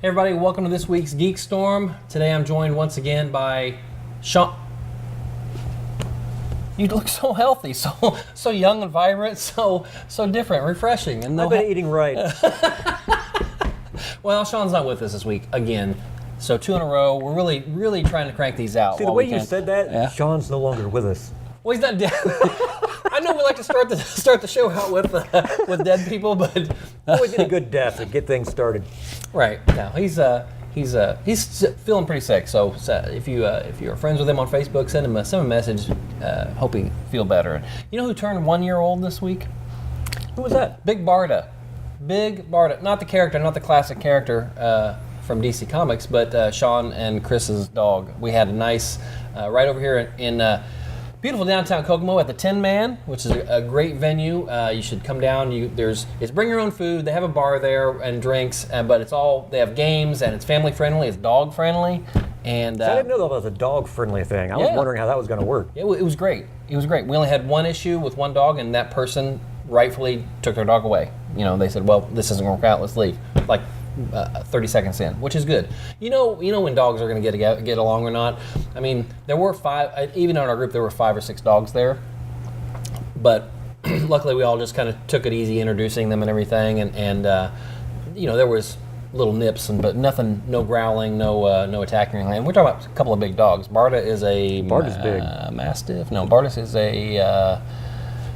Hey everybody, welcome to this week's GeekStorm. Today I'm joined once again by Sean. You look so healthy, so young and vibrant, so different, refreshing, and I've been eating right. Well, Sean's not with us this week again, so 2 in a row. We're really trying to crank these out. See, the way you said that, yeah. Sean's no longer with us. Well, he's not dead. I know we like to start the show out with dead people, but always need a good death to get things started. Right. Now he's feeling pretty sick. So if you're friends with him on Facebook, send him a message. Hope he feel better. You know who turned 1 year old this week? Who was that? Big Barda. Big Barda. Not the character, not the classic character from DC Comics, but Sean and Chris's dog. We had a nice right over here in beautiful downtown Kokomo at the Tin Man, which is a great venue. You should come down. It's bring your own food. They have a bar there and drinks, but they have games and it's family friendly. It's dog friendly, and I didn't know that was a dog friendly thing. I was wondering how that was going to work. It was great. It was great. We only had one issue with one dog, and that person rightfully took their dog away. You know, they said, "Well, this isn't going to work out. Let's leave." Like 30 seconds in, which is good. You know when dogs are going to get along or not. I mean, there were 5, even in our group, there were 5 or 6 dogs there. But luckily, we all just kind of took it easy, introducing them and everything. And there was little nips, but nothing, no growling, no attacking or anything. We're talking about a couple of big dogs. Barda's big. Mastiff. No, Barda's is a.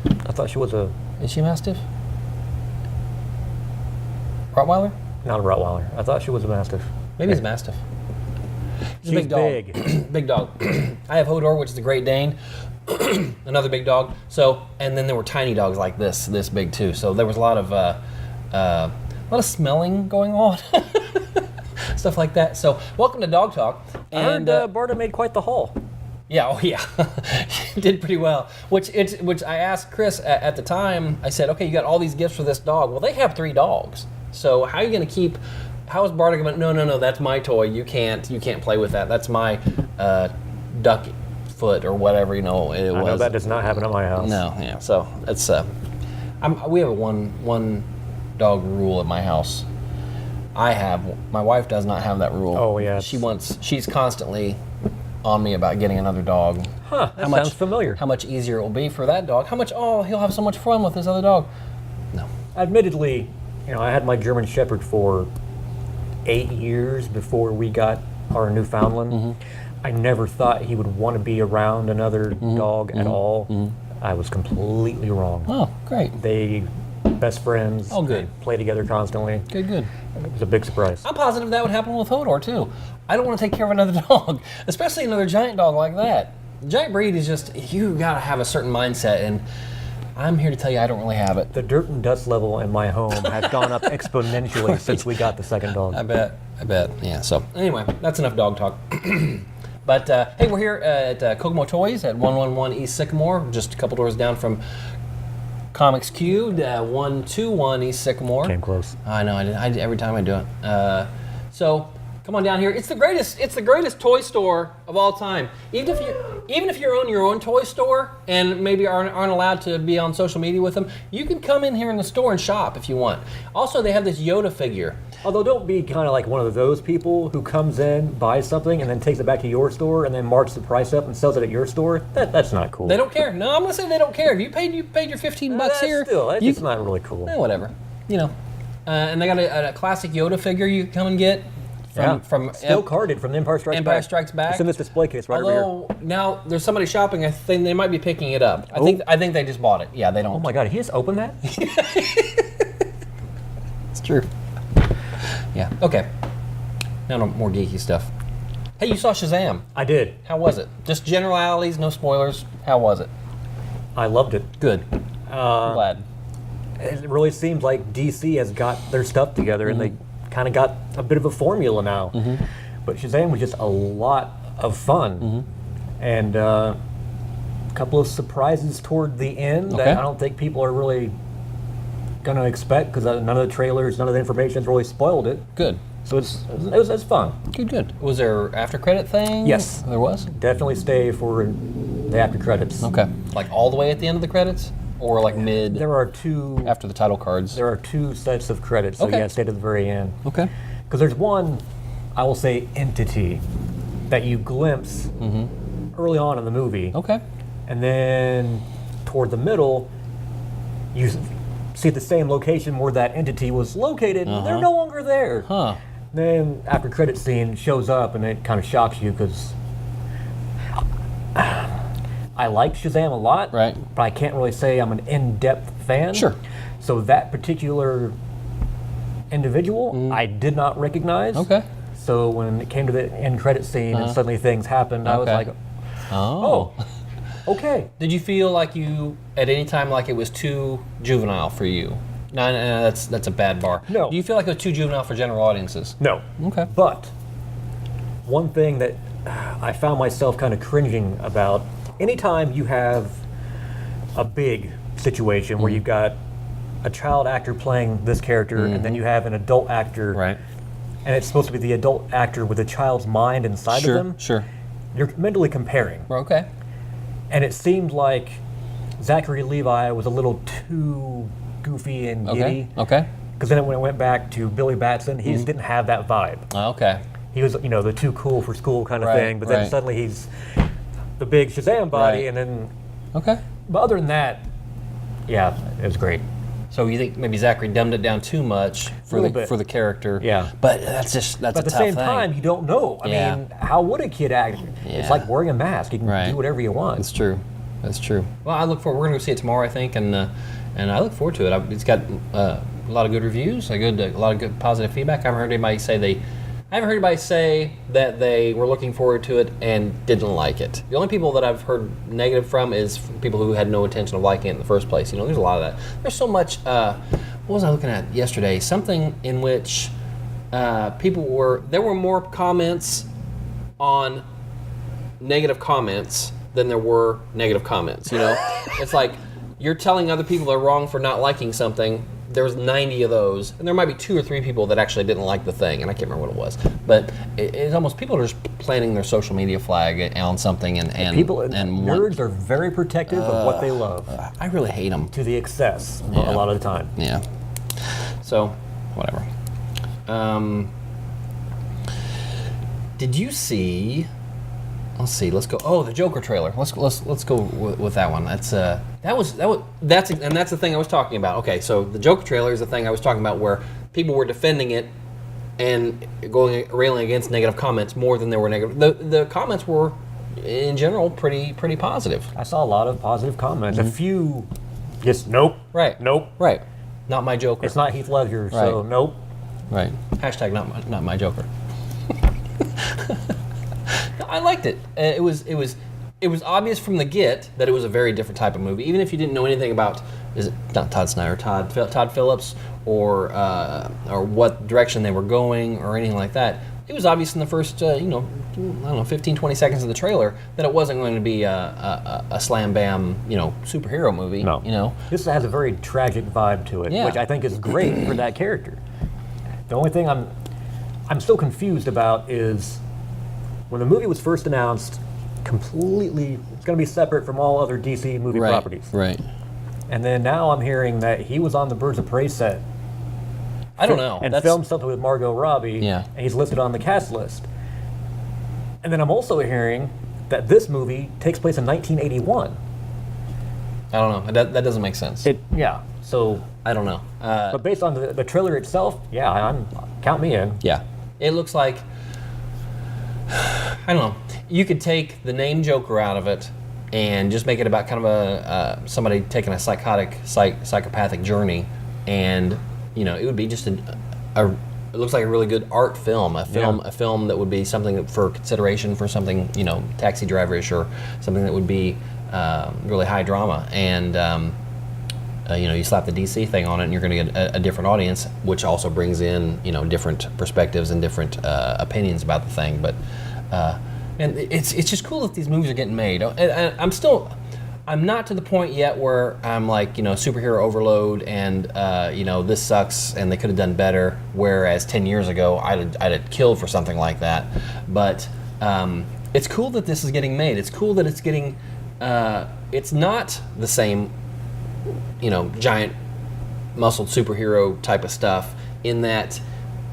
I thought she was a. Is she Mastiff? Rottweiler? Not a Rottweiler. I thought she was a Mastiff. Maybe it's a Mastiff. She's a big dog. Big. Big dog. I have Hodor, which is the Great Dane. Another big dog. So, and then there were tiny dogs like this big too. So there was a lot of smelling going on, stuff like that. So, welcome to Dog Talk. And Barda made quite the haul. Yeah, oh yeah, she did pretty well. Which I asked Chris at the time. I said, okay, you got all these gifts for this dog. Well, they have 3 dogs. So how are you going to keep? How is Barda going? No, that's my toy. You can't play with that. That's my duck foot or whatever. It was. I know that does not happen at my house. No, yeah. So it's we have a one dog rule at my house. My wife does not have that rule. Oh yeah. She's constantly on me about getting another dog. Huh? That sounds familiar. How much easier it will be for that dog? He'll have so much fun with this other dog. No. Admittedly. I had my German Shepherd for 8 years before we got our Newfoundland. Mm-hmm. I never thought he would want to be around another dog at all. Mm-hmm. I was completely wrong. Oh, great. They best friends. Oh, good. They play together constantly. Good. It was a big surprise. I'm positive that would happen with Hodor, too. I don't want to take care of another dog, especially another giant dog like that. The giant breed is just, you got to have a certain mindset, and I'm here to tell you I don't really have it. The dirt and dust level in my home has gone up exponentially since we got the second dog. I bet. Yeah, so anyway, that's enough dog talk. But hey, we're here at Kokomo Toys at 111 East Sycamore, just a couple doors down from Comics Cubed, 121 East Sycamore. Came close. I know, every time I do it. So come on down here. It's the greatest toy store of all time. Even if you own your own toy store and maybe aren't allowed to be on social media with them, you can come in here in the store and shop if you want. Also, they have this Yoda figure. Although don't be kind of like one of those people who comes in, buys something, and then takes it back to your store and then marks the price up and sells it at your store. That's not cool. They don't care. No, I'm gonna say they don't care. If you paid your $15 here. Still, it's not really cool. Whatever. And they got a classic Yoda figure you can come and get. From still carded from the Empire Strikes Back. It's in this display case right over here. Now there's somebody shopping. I think they might be picking it up. I think they just bought it. Yeah, they don't. Oh my God! He just opened that. It's true. Yeah. Okay. Now no more geeky stuff. Hey, you saw Shazam? I did. How was it? Just generalities, no spoilers. How was it? I loved it. Good. I'm glad. It really seems like DC has got their stuff together, and they kind of got a bit of a formula now. Mm-hmm. But Shazam was just a lot of fun. And a couple of surprises toward the end that I don't think people are really going to expect because none of the trailers, none of the information has really spoiled it. Good. So it's fun. Good. Was there after credit thing? Yes. There was? Definitely stay for the after credits. Okay. Like all the way at the end of the credits? Or like mid? There are 2... After the title cards? There are 2 sets of credits, so stay to the very end. Okay. Because there's one, I will say, entity that you glimpse early on in the movie. Okay. And then toward the middle, you see the same location where that entity was located, and they're no longer there. Huh. Then after credit scene shows up, and it kind of shocks you because I like Shazam a lot, Right. but I can't really say I'm an in-depth fan. Sure. So that particular individual, I did not recognize. Okay. So when it came to the end credit scene and suddenly things happened, I was Okay. like, Oh. okay. Did you feel like you, at any time, like it was too juvenile for you? No, that's a bad bar. No. Do you feel like it was too juvenile for general audiences? No. Okay. But one thing that I found myself kind of cringing about, anytime you have a big situation where you've got a child actor playing this character and then you have an adult actor, Right. and it's supposed to be the adult actor with a child's mind inside of them, Sure. you're mentally comparing. Okay. And it seemed like Zachary Levi was a little too goofy and giddy. Okay. Because then when it went back to Billy Batson, he just didn't have that vibe. Okay. He was, the too cool for school kind of Right, thing. But then right. suddenly he's the big Shazam body, Right. and then. Okay. But other than that, yeah, it was great. So you think maybe Zachary dumbed it down too much for Little the bit. for the character? Yeah. But that's But a at the tough same thing. time, you don't know. I Yeah. mean, how would a kid act? Yeah. It's like wearing a mask. You can Right. do whatever you want. That's true. That's true. Well, I look forward. We're going to go see it tomorrow, I think, and I look forward to it. It's got a lot of good reviews, a lot of good positive feedback. I haven't heard anybody say that they were looking forward to it and didn't like it. The only people that I've heard negative from is people who had no intention of liking it in the first place. There's a lot of that. There's so much. What was I looking at yesterday? Something in which there were more comments on negative comments than there were negative comments. It's like you're telling other people they're wrong for not liking something. There was 90 of those, and there might be 2 or 3 people that actually didn't like the thing, and I can't remember what it was. But it's almost people are just planting their social media flag on something, and Nerds are very protective of what they love I really hate them. to the excess Yeah. a lot of the time. Yeah. So, whatever. Did you see? Let's see. Let's go. Oh, the Joker trailer. Let's go with that one. That's the thing I was talking about. Okay, so the Joker trailer is the thing I was talking about where people were defending it and railing against negative comments more than they were negative. The comments were, in general, pretty positive. I saw a lot of positive comments. A few, just nope. Right. Nope. Right. Not my Joker. It's not Heath Ledger, so Right. nope. Right. Hashtag not my Joker. I liked it. It was obvious from the get that it was a very different type of movie. Even if you didn't know anything about, is it not Todd Snyder, Todd Phillips, or what direction they were going or anything like that. It was obvious in the first, 15, 20 seconds of the trailer that it wasn't going to be a slam bam, superhero movie. No. This has a very tragic vibe to it, Yeah. which I think is great for that character. The only thing I'm still confused about is when the movie was first announced, completely, it's going to be separate from all other DC movie properties. Right. And then now I'm hearing that he was on the Birds of Prey set. I don't know. And filmed something with Margot Robbie. Yeah. And he's listed on the cast list. And then I'm also hearing that this movie takes place in 1981. I don't know. That doesn't make sense. So, I don't know. but based on the trailer itself, count me in. Yeah. It looks like, I don't know, you could take the name Joker out of it and just make it about kind of somebody taking a psychopathic journey, and it would be just it looks like a really good art film, a film that would be something for consideration for something, Taxi Driver-ish, or something that would be really high drama, and you slap the DC thing on it and you're going to get a different audience, which also brings in different perspectives and different opinions about the thing. But and it's just cool that these movies are getting made. And I'm not to the point yet where I'm like superhero overload and this sucks and they could have done better. Whereas 10 years ago I'd have killed for something like that. But it's cool that this is getting made. It's cool that it's getting. It's not the same. Giant muscled superhero type of stuff, in that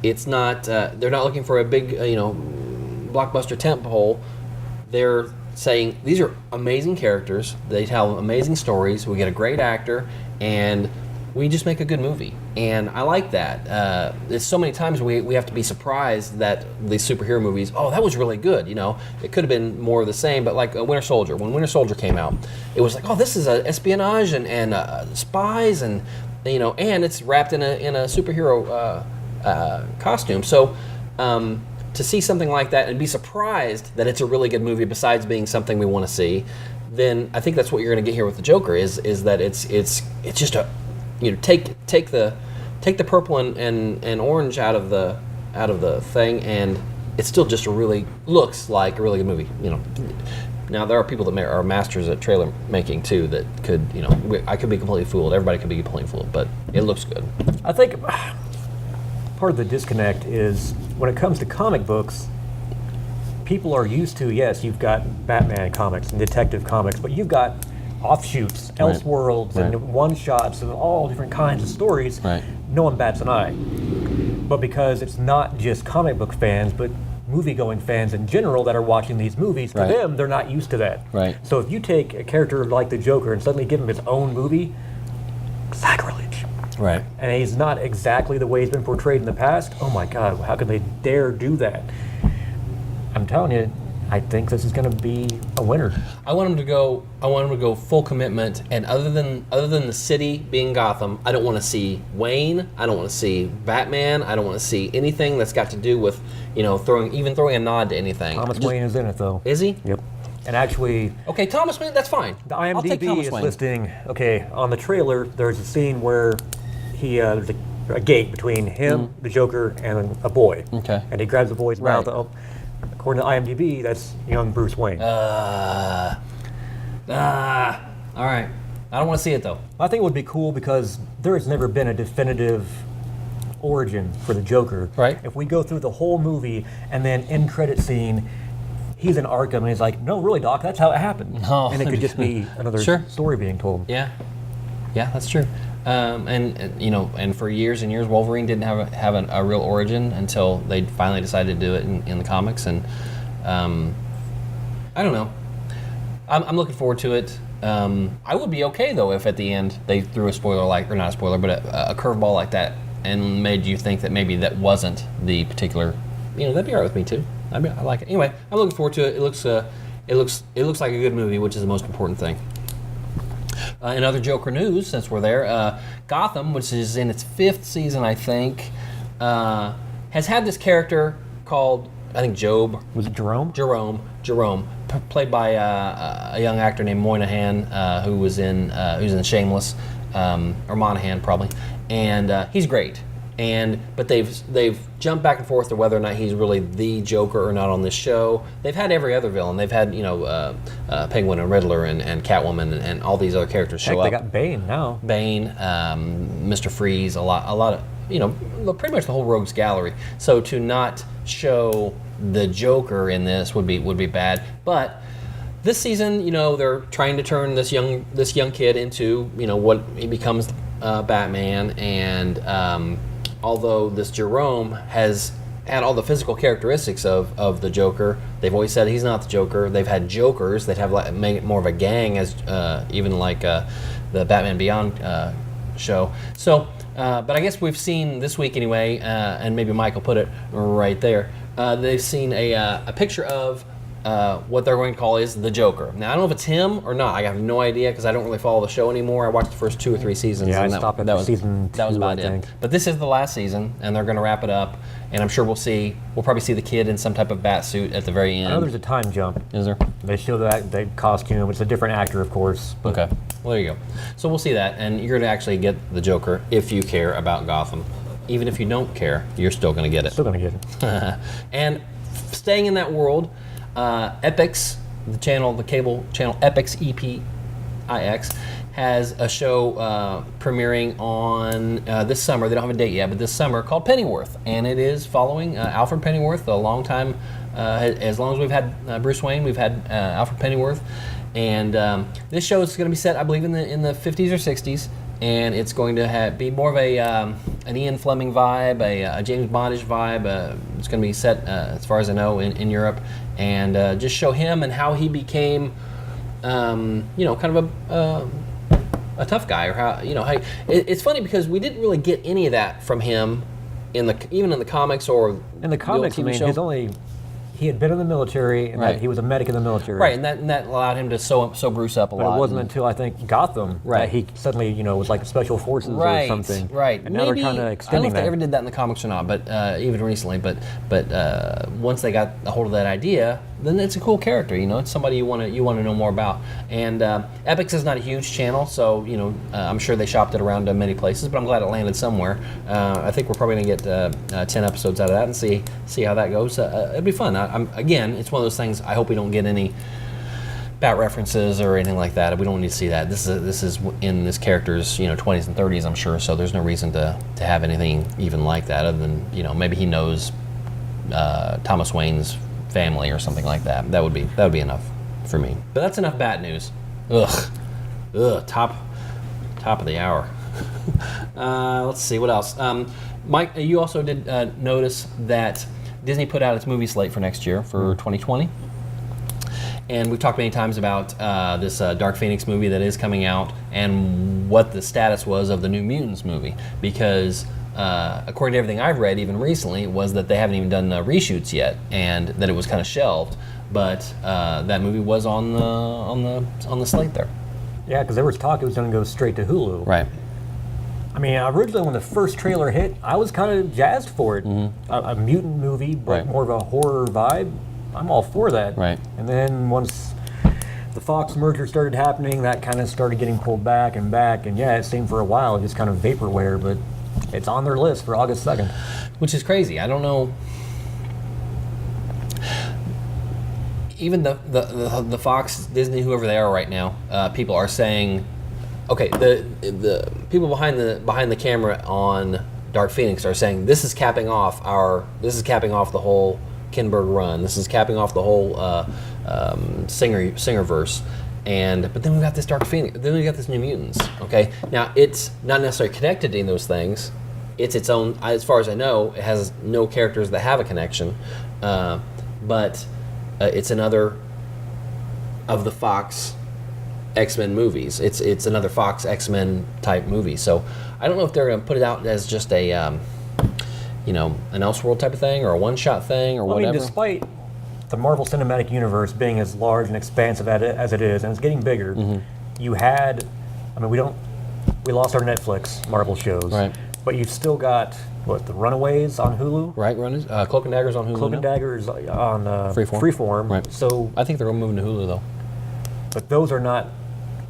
it's not. They're not looking for a big, blockbuster tentpole. They're saying these are amazing characters. They tell amazing stories. We get a great actor, and we just make a good movie. And I like that. It's so many times we have to be surprised that these superhero movies, oh, that was really good. It could have been more of the same, but like Winter Soldier. When Winter Soldier came out, it was like, oh, this is espionage and spies and it's wrapped in a superhero costume. So to see something like that and be surprised that it's a really good movie, besides being something we want to see, then I think that's what you're going to get here with the Joker. Is that it's just a take the purple and orange out of the thing, and it still just looks like a really good movie. Now there are people that are masters at trailer making too that could I could be completely fooled. Everybody could be completely fooled, but it looks good. I think part of the disconnect is when it comes to comic books, people are used to, yes, you've got Batman comics and Detective Comics, but you've got offshoots, Elseworlds, and one-shots and all different kinds of stories. Right. No one bats an eye. But because it's not just comic book fans, but movie-going fans in general that are watching these movies, to them, they're not used to that. Right. So if you take a character like the Joker and suddenly give him his own movie, sacrilege. Right. And he's not exactly the way he's been portrayed in the past. Oh my God, how could they dare do that? I'm telling you, I think this is going to be a winner. I want him to go full commitment, and other than the city being Gotham, I don't want to see Wayne. I don't want to see Batman. I don't want to see anything that's got to do with throwing a nod to anything. Thomas Wayne is in it though. Is he? Yep. And actually, okay, Thomas Wayne, that's fine. The I'll take IMDb Thomas is Wayne. listing. Okay, on the trailer, there's a scene where there's a gate between him, the Joker, and a boy. Okay. And he grabs the boy's mouth. Oh, according to IMDb, that's young Bruce Wayne. All right. I don't want to see it though. I think it would be cool because there has never been a definitive origin for the Joker. Right. If we go through the whole movie and then end credit scene, he's in Arkham and he's like, no, really, Doc, that's how it happened. No. And it could just be another story being told. Yeah, that's true. And for years and years, Wolverine didn't have a real origin until they finally decided to do it in the comics. And I don't know. I'm looking forward to it. I would be okay though if at the end they threw a spoiler or not a spoiler, but a curveball like that and made you think that maybe that wasn't the particular. That'd be all right with me too. I like it. Anyway, I'm looking forward to it. It looks like a good movie, which is the most important thing. In other Joker news, since we're there, Gotham, which is in its 5th season, I think, has had this character called, I think, Job. Was it Jerome? Jerome, played by a young actor named Moynihan, who's in Shameless, or Monahan probably, and he's great. But they've jumped back and forth to whether or not he's really the Joker or not on this show. They've had every other villain. They've had Penguin and Riddler and Catwoman and all these other characters show up. They got Bane now. Bane, Mr. Freeze, a lot of pretty much the whole Rogues Gallery. So to not show the Joker in this would be bad. But this season, they're trying to turn this young kid into what he becomes, Batman, and although this Jerome has had all the physical characteristics of the Joker, they've always said he's not the Joker. They've had Jokers that have made it more of a gang, as even like the Batman Beyond show. So, but I guess we've seen this week anyway, and maybe Mike will put it right there. They've seen a picture of what they're going to call is the Joker. Now I don't know if it's him or not. I have no idea because I don't really follow the show anymore. I watched the first 2 or 3 seasons. Yeah, and I stopped at season 2. That was about it. But this is the last season, and they're going to wrap it up. And I'm sure we'll probably see the kid in some type of bat suit at the very end. I know there's a time jump. Is there? They show that costume. It's a different actor, of course. But okay. Well, there you go. So we'll see that, and you're going to actually get the Joker if you care about Gotham. Even if you don't care, you're still going to get it. Still going to get it. And staying in that world, Epix, the cable channel Epix, EPIX, has a show premiering on this summer. They don't have a date yet, but this summer, called Pennyworth, and it is following Alfred Pennyworth. A long time, as long as we've had Bruce Wayne, we've had Alfred Pennyworth, and this show is going to be set, I believe, in the 50s or 60s. and it's going to be more of an Ian Fleming vibe, a James Bondish vibe. It's going to be set, as far as I know, in Europe, and just show him and how he became, kind of a tough guy, or how it's funny because we didn't really get any of that from him even in the comics or in the comics. TV show. He had been in the military, and that he was a medic in the military. Right, and that allowed him to sew Bruce up a lot. But it wasn't until, I think, Gotham that he suddenly, was like special forces or something. Right, and now they're kind of extending that. I don't know if they ever did that in the comics or not, but even recently. But once they got a hold of that idea, then it's a cool character. It's somebody you want to know more about. And Epix is not a huge channel, so I'm sure they shopped it around to many places. But I'm glad it landed somewhere. I think we're probably going to get 10 episodes out of that and see how that goes. It'll be fun. Again, it's one of those things. I hope we don't get any bad references or anything like that. We don't need to see that. This is in this character's 20s and 30s, I'm sure. So there's no reason to have anything even like that, other than maybe he knows Thomas Wayne's family or something like that. That would be enough for me. But that's enough bad news. Ugh. Top of the hour. Let's see what else. Mike, you also did notice that Disney put out its movie slate for next year, for 2020. And we've talked many times about this Dark Phoenix movie that is coming out and what the status was of the New Mutants movie. Because according to everything I've read, even recently, was that they haven't even done reshoots yet, and that it was kind of shelved. But that movie was on the slate there. Yeah, because there was talk it was going to go straight to Hulu. Right. I mean, originally when the first trailer hit, I was kind of jazzed for it. Mm-hmm. A mutant movie, but more of a horror vibe. I'm all for that. Right. And then once the Fox merger started happening, that kind of started getting pulled back. And yeah, it seemed for a while just kind of vaporware, but it's on their list for August 2nd. Which is crazy. I don't know. Even the Fox, Disney, whoever they are right now, people are saying, okay, the people behind the camera on Dark Phoenix are saying this is capping off the whole Kinberg run. This is capping off the whole Singerverse. But then we've got this Dark Phoenix. Then we've got this New Mutants. Okay, now it's not necessarily connected to those things. It's its own. As far as I know, it has no characters that have a connection. But it's another of the Fox X-Men movies. It's another Fox X-Men type movie. So I don't know if they're going to put it out as just a an Elseworld type of thing or a one-shot thing or whatever. I mean, despite the Marvel Cinematic Universe being as large and expansive as it is, and it's getting bigger, you had, I mean, we lost our Netflix Marvel shows, right? But you've still got the Runaways on Hulu, right? Cloak and Daggers on Hulu. Cloak and Daggers on Freeform. Right. So I think they're moving to Hulu though. But those are not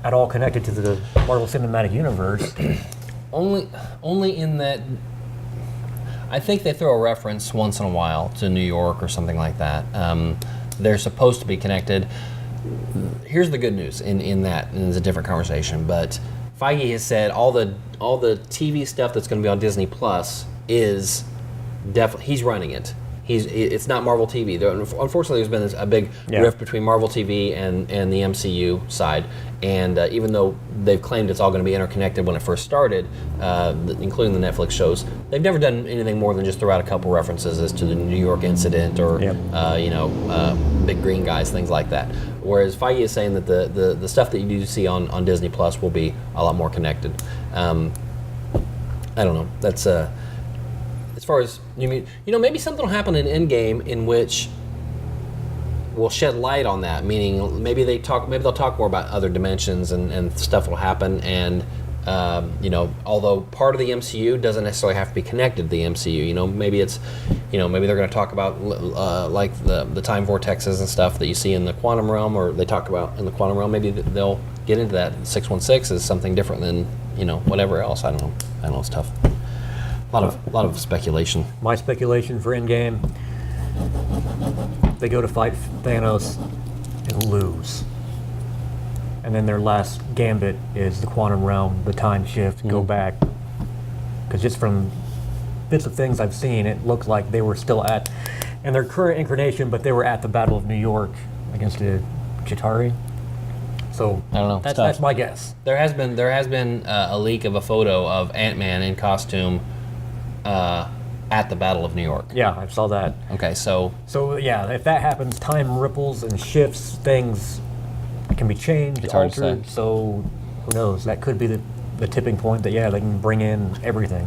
at all connected to the Marvel Cinematic Universe. only in that. I think they throw a reference once in a while to New York or something like that. They're supposed to be connected. Here's the good news in that, and it's a different conversation, but Feige has said all the TV stuff that's going to be on Disney Plus is definitely, he's running it. It's not Marvel TV. Unfortunately, there's been a big rift between Marvel TV and the MCU side. And even though they've claimed it's all going to be interconnected when it first started, including the Netflix shows, they've never done anything more than just throw out a couple references as to the New York incident or big green guys, things like that. Whereas Feige is saying that the stuff that you do see on Disney Plus will be a lot more connected. I don't know. That's as far as maybe something will happen in Endgame in which will shed light on that. Meaning, maybe they'll talk more about other dimensions and stuff will happen. And although part of the MCU doesn't necessarily have to be connected to the MCU. Maybe it's, maybe they're going to talk about like the time vortexes and stuff that you see in the quantum realm, or they talk about in the quantum realm. Maybe they'll get into that. 616 is something different than whatever else. I don't know. It's tough. A lot of speculation. My speculation for Endgame: they go to fight Thanos and lose, and then their last gambit is the quantum realm, the time shift, go back. Because just from bits of things I've seen, it looks like they were still in their current incarnation, but they were at the Battle of New York against the Chitauri. So I don't know. That's my guess. There has been a leak of a photo of Ant-Man in costume at the Battle of New York. Yeah, I saw that. Okay, so yeah, if that happens, time ripples and shifts, things can be changed, It's hard to altered. say. So who knows? That could be the tipping point that they can bring in everything.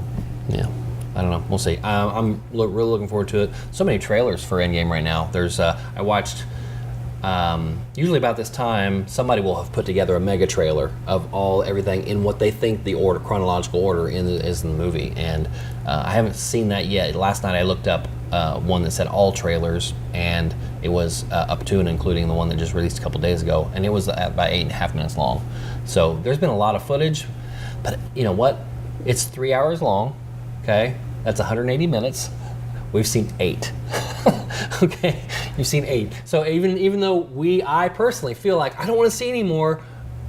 yeah, I don't know. We'll see. I'm really looking forward to it. So many trailers for Endgame right now. There's I watched. Usually about this time, somebody will have put together a mega trailer of everything in what they think the chronological order is in the movie, and I haven't seen that yet. Last night I looked up one that said all trailers, and it was up to and including the one that just released a couple days ago, and it was about 8.5 minutes long. So there's been a lot of footage, but you know what? It's 3 hours long. Okay, that's 180 minutes. We've seen 8. Okay, you've seen 8. So even though I personally feel like I don't want to see any more,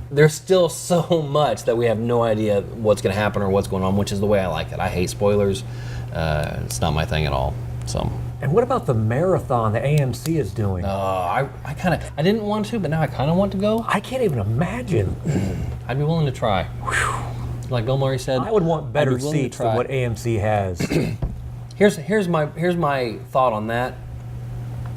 there's still so much that we have no idea what's going to happen or what's going on, which is the way I like it. I hate spoilers. It's not my thing at all. So. And what about the marathon that AMC is doing? I didn't want to, but now I kind of want to go. I can't even imagine. I'd be willing to try. Like Bill Murray said, I would want better I'd be willing to seats than try. what AMC has. Here's my thought on that.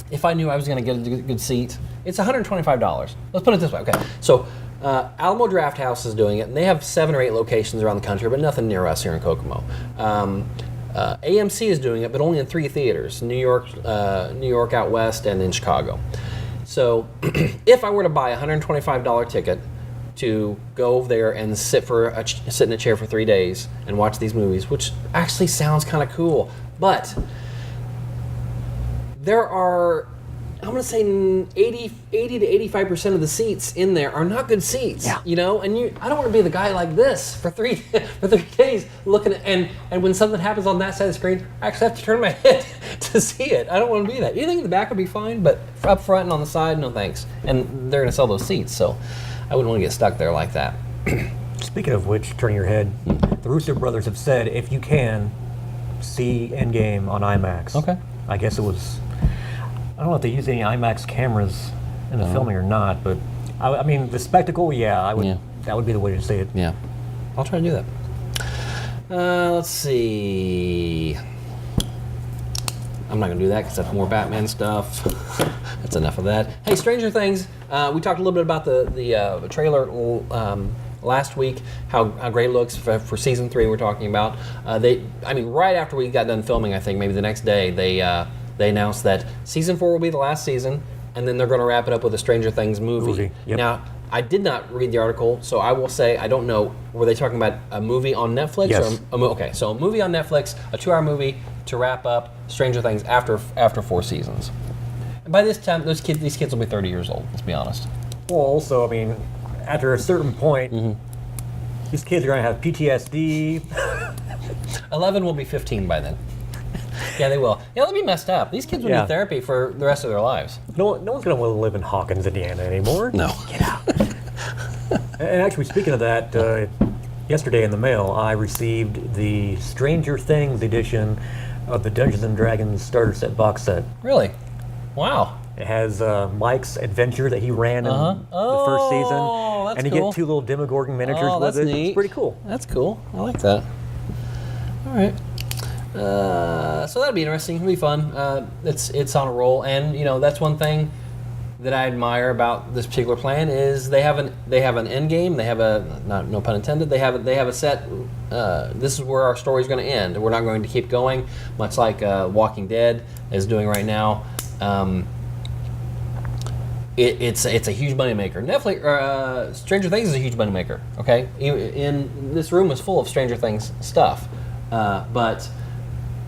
If I knew I was going to get a good seat, it's $125. Let's put it this way. Okay, so Alamo Draft House is doing it, and they have 7 or 8 locations around the country, but nothing near us here in Kokomo. AMC is doing it, but only in 3 theaters: New York out west, and in Chicago. So, if I were to buy a $125 ticket to go over there and sit in a chair for 3 days and watch these movies, which actually sounds kind of cool, but there are, I'm going to say 80 to 85% of the seats in there are not good seats. Yeah. You know, and I don't want to be the guy like this for 3 days looking at, and when something happens on that side of the screen, I actually have to turn my head to see it. I don't want to be that. Anything in the back would be fine, but up front and on the side, no thanks. And they're going to sell those seats, so I wouldn't want to get stuck there like that. Speaking of which, turning your head, the Russo brothers have said if you can, see Endgame on IMAX. Okay. I guess it was, I don't know if they use any IMAX cameras in the filming or not, but I mean, the spectacle, that would be the way to see it. Yeah, I'll try to do that. Let's see. I'm not going to do that because that's more Batman stuff. That's enough of that. Hey, Stranger Things. We talked a little bit about the trailer last week, how great it looks for season 3. We're talking about. Right after we got done filming, I think maybe the next day they announced that season 4 will be the last season, and then they're going to wrap it up with a Stranger Things movie. Yep. Now, I did not read the article, so I will say I don't know. Were they talking about a movie on Netflix? Yes. Okay, so a movie on Netflix, a 2-hour movie to wrap up Stranger Things after 4 seasons. And by this time, these kids will be 30 years old. Let's be honest. Well, also, I mean, after a certain point, these kids are going to have PTSD. 11 will be 15 by then. Yeah, they will. Yeah, they'll be messed up. These kids will need therapy for the rest of their lives. No one's going to want to live in Hawkins, Indiana anymore. No. Get out. And actually, speaking of that, yesterday in the mail, I received the Stranger Things edition of the Dungeons & Dragons starter set box set. Really? Wow. It has Mike's adventure that he ran in the first season. That's and you cool. get 2 little Demogorgon miniatures with that's it. neat. It's pretty cool. That's cool. I like that. All right. So that'd be interesting. It'll be fun. It's on a roll, and that's one thing that I admire about this particular plan is they have an end game. They have no pun intended. They have a set. This is where our story's going to end. We're not going to keep going, much like Walking Dead is doing right now. It's a huge moneymaker. Netflix, Stranger Things is a huge moneymaker. Okay, in this room is full of Stranger Things stuff, but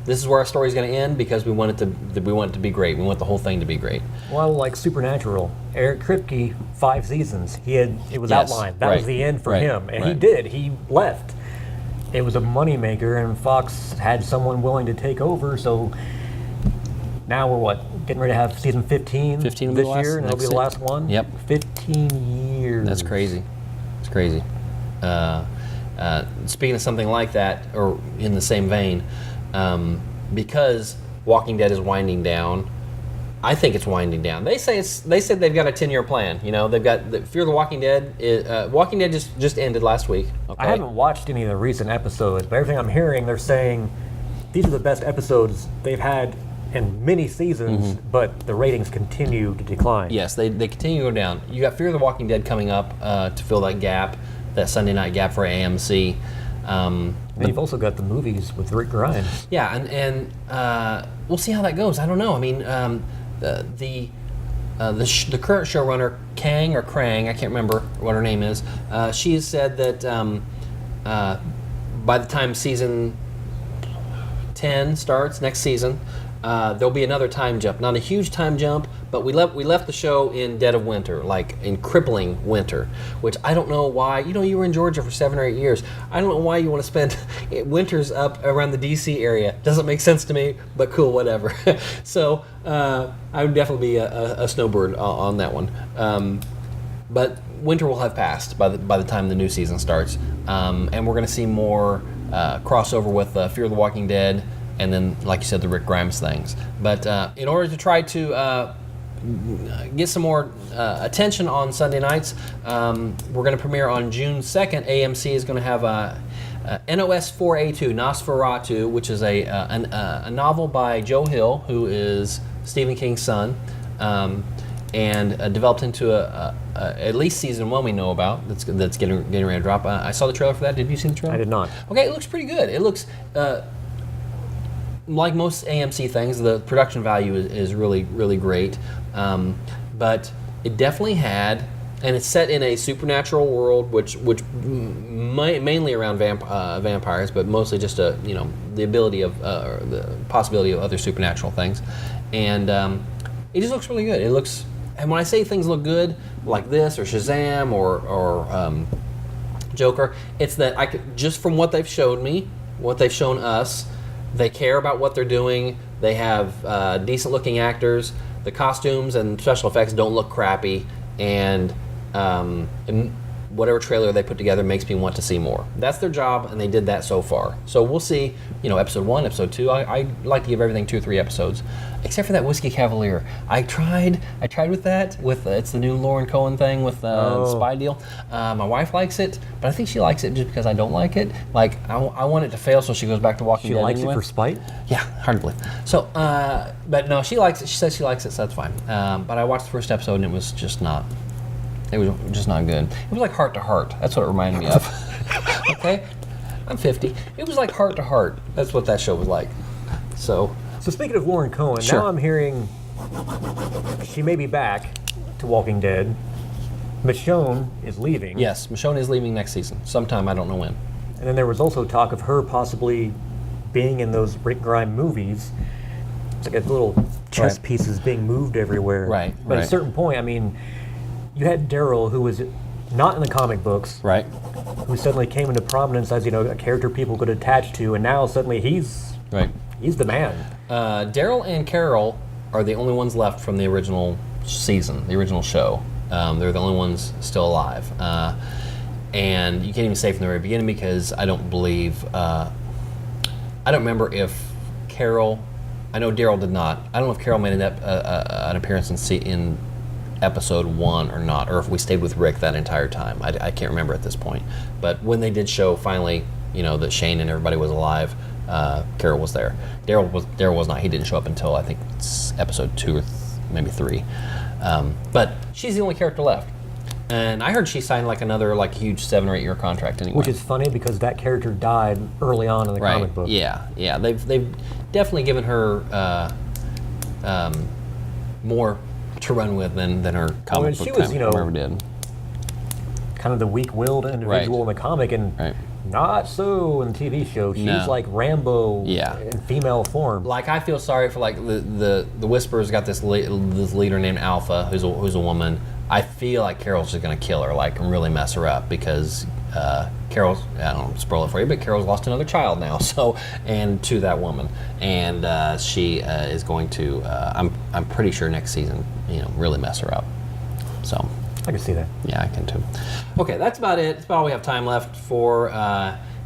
this is where our story's going to end because we want it to be great. We want the whole thing to be great. Well, like Supernatural, Eric Kripke, 5 seasons. It was outlined. That was the end for him, and he did. He left. It was a moneymaker, and Fox had someone willing to take over. So now we're getting ready to have season 15 this year, and it'll be the last one. Yep. 15 years. That's crazy. It's crazy. Speaking of something like that, or in the same vein, because Walking Dead is winding down, I think it's winding down. They said they've got a 10-year plan. You know, they've got Fear the Walking Dead. Walking Dead just ended last week. Okay? I haven't watched any of the recent episodes, but everything I'm hearing, they're saying these are the best episodes they've had in many seasons, but the ratings continue to decline. Yes, they continue to go down. You got Fear the Walking Dead coming up to fill that gap, that Sunday night gap for AMC. And you've also got the movies with Rick Grimes. Yeah, and we'll see how that goes. I don't know. I mean, the current showrunner, Kang or Krang, I can't remember what her name is. She has said that by the time season 10 starts next season, there'll be another time jump. Not a huge time jump, but we left the show in dead of winter, like in crippling winter, which I don't know why. You know, you were in Georgia for 7 or 8 years. I don't know why you want to spend winters up around the D.C. area. Doesn't make sense to me, but cool, whatever. So I would definitely be a snowbird on that one. But winter will have passed by the time the new season starts, and we're going to see more crossover with Fear the Walking Dead, and then, like you said, the Rick Grimes things. But in order to try to get some more attention on Sunday nights, we're going to premiere on June 2nd. AMC is going to have NOS 4A2, Nosferatu, which is a novel by Joe Hill, who is Stephen King's son, and developed into at least season 1 we know about that's getting ready to drop. I saw the trailer for that. Did you see the trailer? I did not. Okay, it looks pretty good. It looks like most AMC things, the production value is really, really great. But it definitely had, and it's set in a supernatural world, which mainly around vampires, but mostly just the ability of the possibility of other supernatural things, and it just looks really good. It looks, and when I say things look good, like this or Shazam or Joker, it's that I could, just from what they've showed me, what they've shown us. They care about what they're doing. They have decent-looking actors. The costumes and special effects don't look crappy, and whatever trailer they put together makes me want to see more. That's their job, and they did that so far. So we'll see. Episode 1, episode 2. I like to give everything 2 or 3 episodes, except for that Whiskey Cavalier. I tried with that. It's the new Lauren Cohen thing with Spy Deal. My wife likes it, but I think she likes it just because I don't like it. Like I want it to fail, so she goes back to Walking Dead. She likes anyway. it for spite? Yeah, hard to believe. So, but no, she likes it. She says she likes it, so that's fine. But I watched the first episode, and it was just not. It was just not good. It was like Heart to Heart. That's what it reminded me of. Okay, I'm 50. It was like Heart to Heart. That's what that show was like. So speaking of Lauren Cohen, Sure. now I'm hearing she may be back to Walking Dead. Michonne is leaving. yes, Michonne is leaving next season. Sometime, I don't know when. And then there was also talk of her possibly being in those Rick Grimes movies. It's like a little chess Right. pieces being moved everywhere. Right, But at right. a certain point, I mean, you had Daryl, who was not in the comic books, Right. who suddenly came into prominence as a character people could attach to, and now suddenly he's Right. the man. Daryl and Carol are the only ones left from the original season, the original show. They're the only ones still alive. And you can't even say from the very beginning because I don't believe, I don't remember if Carol, I know Daryl did not. I don't know if Carol made an appearance in episode 1 or not, or if we stayed with Rick that entire time. I can't remember at this point. But when they did show finally, that Shane and everybody was alive, Carol was there. Daryl was not. He didn't show up until I think it's episode 2 or maybe 3. But she's the only character left. And I heard she signed another huge 7 or 8 year contract anyway. Which is funny because that character died early on in the comic book. Yeah. They've definitely given her more to run with than her comic book she was, time ever did. Kind of the weak-willed individual in the comic, and Right. not so in the TV show. She's No. like Rambo Yeah. in female form. I feel sorry for the Whisperers got this leader named Alpha who's a woman. I feel like Carol's just gonna kill her, and really mess her up because Carol's, I don't spoil it for you, but Carol's lost another child now, and to that woman, and she is going to, I'm pretty sure next season, really mess her up. So I can see that. yeah, I can too. Okay, that's about it. That's about all we have time left for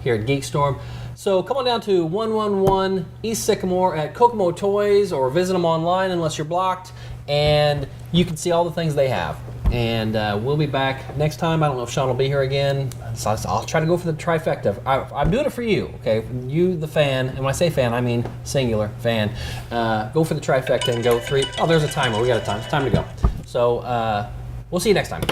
here at GeekStorm. So come on down to 111 East Sycamore at Kokomo Toys, or visit them online unless you're blocked, and you can see all the things they have. And we'll be back next time. I don't know if Sean will be here again, so I'll try to go for the trifecta. I'm doing it for you, okay? You, the fan, and when I say fan, I mean singular fan. Go for the trifecta and go 3. Oh, there's a timer. We got a time. It's time to go. So we'll see you next time.